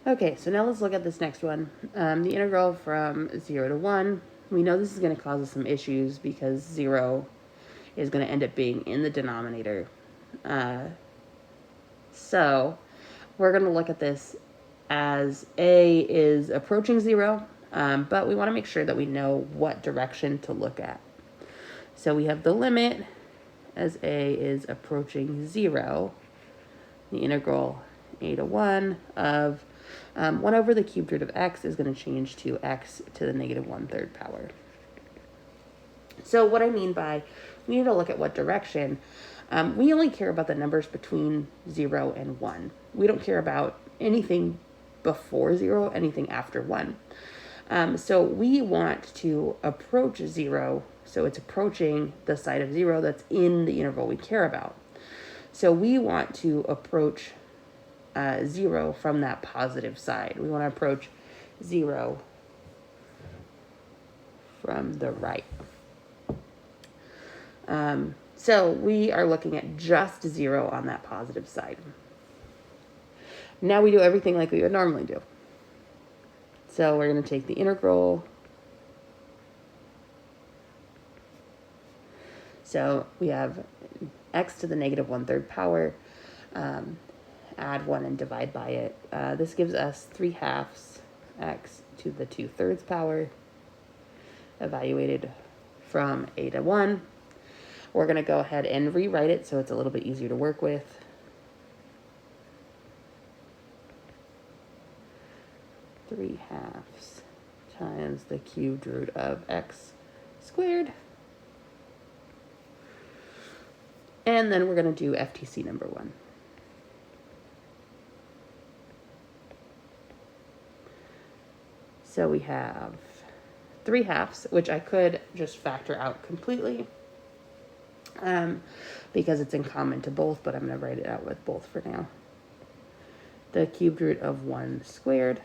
Okay, so now let's look at this next one. The integral from 0 to 1. We know this is going to cause us some issues because 0 is going to end up being in the denominator. So we're going to look at this as a is approaching 0, but we want to make sure that we know what direction to look at. So we have the limit as a is approaching 0, the integral a to 1 of 1 over the cubed root of x is going to change to x to the negative 1/3 power. So what I mean by we need to look at what direction, we only care about the numbers between 0 and 1. We don't care about anything before 0, anything after 1. So we want to approach 0, so it's approaching the side of 0 that's in the interval we care about. So we want to approach 0 from that positive side. We want to approach 0 from the right. So we are looking at just 0 on that positive side. Now we do everything like we would normally do. So we're going to take the integral. So we have x to the negative 1/3 power. Add 1 and divide by it. This gives us 3/2 x to the 2/3 power, evaluated from a to 1. We're going to go ahead and rewrite it so it's a little bit easier to work with. Three halves times the cubed root of x squared. And then we're going to do FTC number 1. So we have 3/2, which I could just factor out completely because it's in common to both, but I'm going to write it out with both for now. The cubed root of 1 squared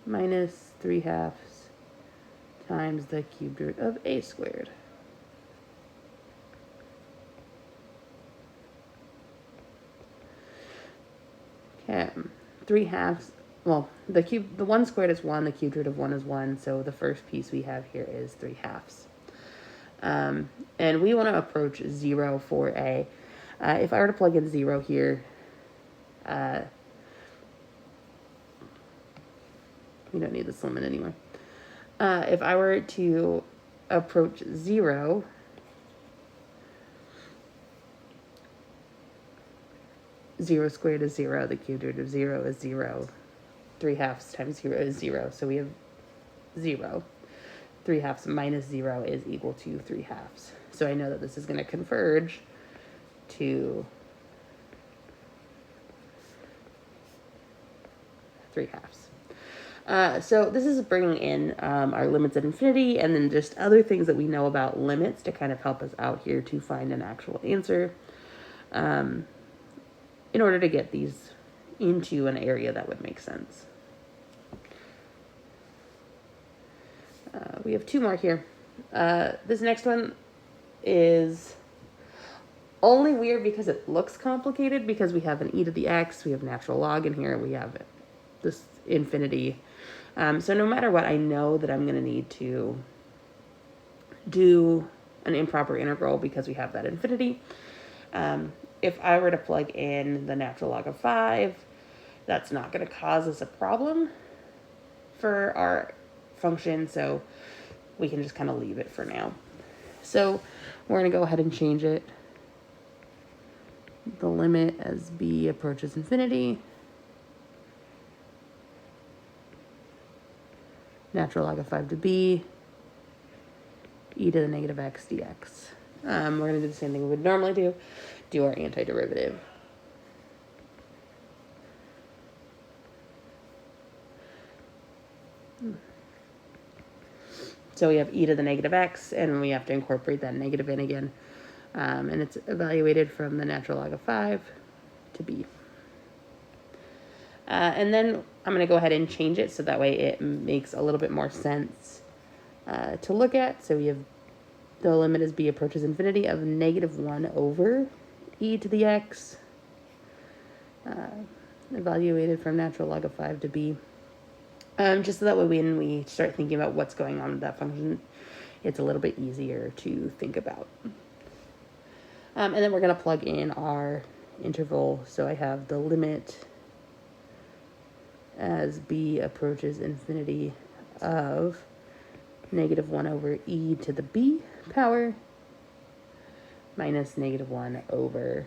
minus 3/2 times the cubed root of a squared. Okay, 3/2. Well, the 1 squared is 1, the cubed root of 1 is 1, so the first piece we have here is 3/2. And we want to approach 0 for a. If I were to plug in 0 here, we don't need this limit anymore. If I were to approach 0, zero squared is 0, the cubed root of 0 is 0, 3/2 times 0 is 0, so we have 0. 3/2 minus 0 is equal to 3/2. So I know that this is going to converge to 3/2. So this is bringing in our limits at infinity and then just other things that we know about limits to kind of help us out here to find an actual answer in order to get these into an area that would make sense. We have 2 more here. This next one is only weird because it looks complicated because we have an e to the x, we have natural log in here, we have this infinity. So no matter what, I know that I'm going to need to do an improper integral because we have that infinity. If I were to plug in the natural log of 5, that's not going to cause us a problem for our function, so we can just kind of leave it for now. So we're going to go ahead and change it. The limit as b approaches infinity. Natural log of 5 to b, e to the negative x dx. We're going to do the same thing we would normally do our antiderivative. So we have e to the negative x, and we have to incorporate that negative in again. And it's evaluated from the natural log of 5 to b. And then I'm going to go ahead and change it so that way it makes a little bit more sense to look at. So we have the limit as b approaches infinity of negative 1 over e to the x evaluated from natural log of 5 to b. Just so that way when we start thinking about what's going on with that function, it's a little bit easier to think about. And then we're going to plug in our interval. So I have the limit as b approaches infinity of -1 over e to the b power minus -1 over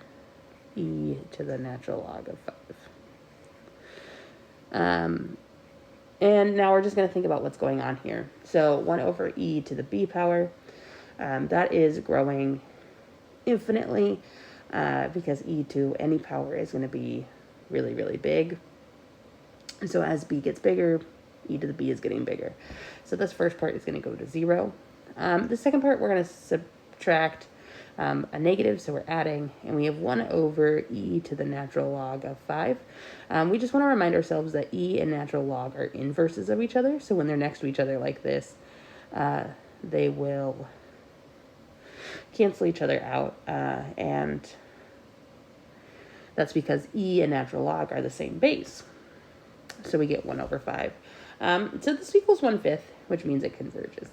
e to the natural log of 5. And now we're just going to think about what's going on here. So 1 over e to the b power, that is growing infinitely because e to any power is going to be really, really big. And so as b gets bigger, e to the b is getting bigger. So this first part is going to go to 0. The second part, we're going to subtract a negative, so we're adding, and we have 1 over e to the natural log of 5. We just want to remind ourselves that e and natural log are inverses of each other, so when they're next to each other like this, they will cancel each other out, and that's because e and natural log are the same base. So we get 1 over 5. So this equals 1/5, which means it converges.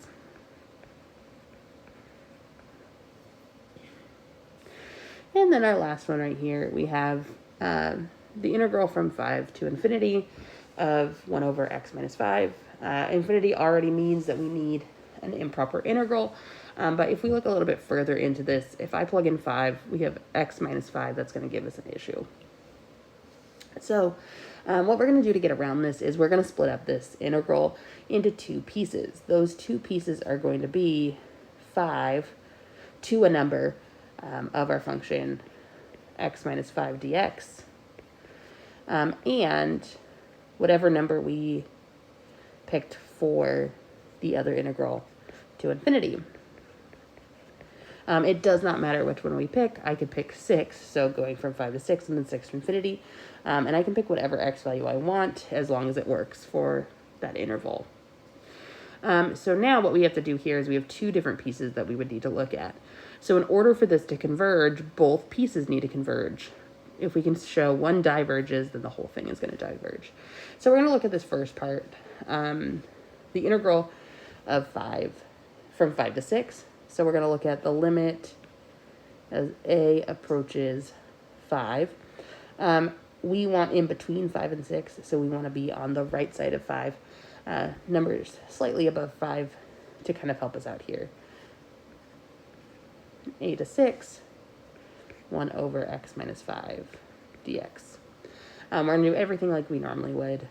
And then our last one right here, we have the integral from 5 to infinity of 1 over x minus 5. Infinity already means that we need an improper integral. But if we look a little bit further into this, if I plug in 5, we have x minus 5. That's going to give us an issue. So what we're going to do to get around this is we're going to split up this integral into 2 pieces. Those 2 pieces are going to be 5 to a number of our function x minus 5 dx, and whatever number we picked for the other integral to infinity. It does not matter which one we pick. I could pick 6, so going from 5 to 6 and then 6 to infinity, and I can pick whatever x value I want as long as it works for that interval. So now what we have to do here is we have 2 different pieces that we would need to look at. So in order for this to converge, both pieces need to converge. If we can show one diverges, then the whole thing is going to diverge. So we're going to look at this first part, the integral of 5 from 5 to 6. So we're going to look at the limit as a approaches 5. We want in between 5 and 6, so we want to be on the right side of 5. Numbers slightly above 5 to kind of help us out here. A to 6, 1 over x minus 5 dx. We're going to do everything like we normally would.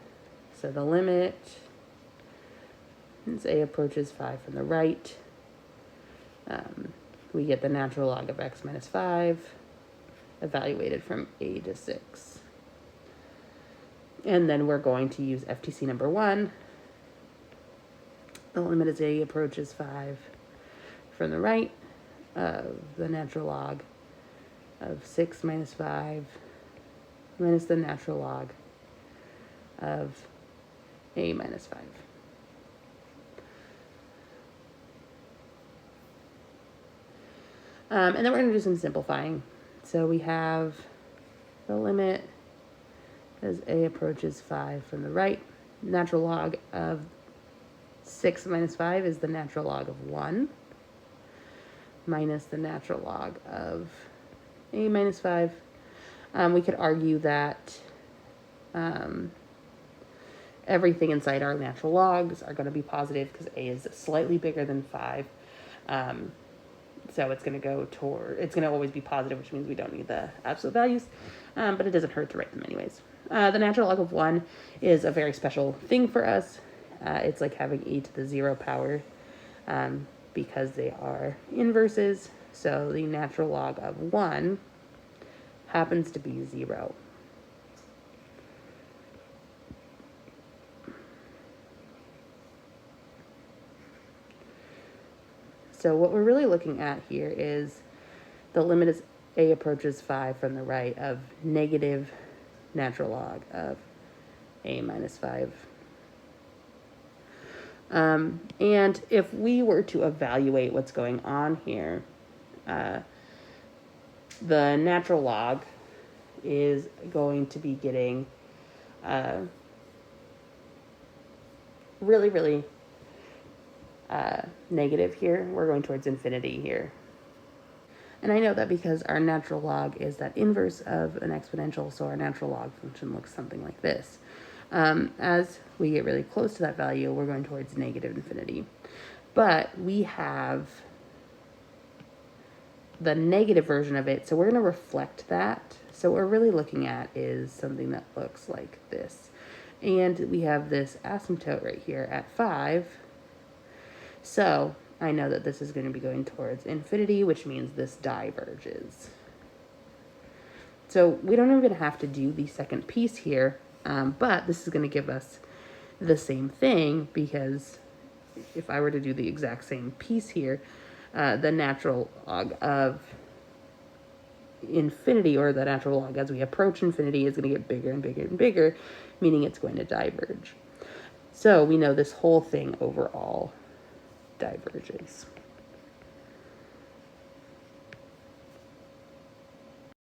So the limit, as a approaches 5 from the right, we get the natural log of x minus 5 evaluated from a to 6. And then we're going to use FTC number 1. The limit as a approaches 5 from the right of the natural log of 6 minus 5 minus the natural log of a minus 5. And then we're going to do some simplifying. So we have the limit as a approaches 5 from the right. Natural log of 6 minus 5 is the natural log of 1 minus the natural log of a minus 5. We could argue that everything inside our natural logs are going to be positive because a is slightly bigger than 5. So it's going to always be positive, which means we don't need the absolute values, but it doesn't hurt to write them anyways. The natural log of 1 is a very special thing for us. It's like having e to the 0 power because they are inverses. So the natural log of 1 happens to be 0. So what we're really looking at here is the limit as a approaches 5 from the right of negative natural log of a minus 5. And if we were to evaluate what's going on here, the natural log is going to be getting really, really negative here. We're going towards infinity here. And I know that because our natural log is that inverse of an exponential, so our natural log function looks something like this. As we get really close to that value, we're going towards negative infinity. But we have the negative version of it, so we're going to reflect that. So what we're really looking at is something that looks like this. And we have this asymptote right here at 5. So I know that this is going to be going towards infinity, which means this diverges. So we don't even have to do the second piece here, but this is going to give us the same thing, because if I were to do the exact same piece here, the natural log of infinity, or the natural log as we approach infinity, is going to get bigger and bigger and bigger, meaning it's going to diverge. So we know this whole thing overall diverges.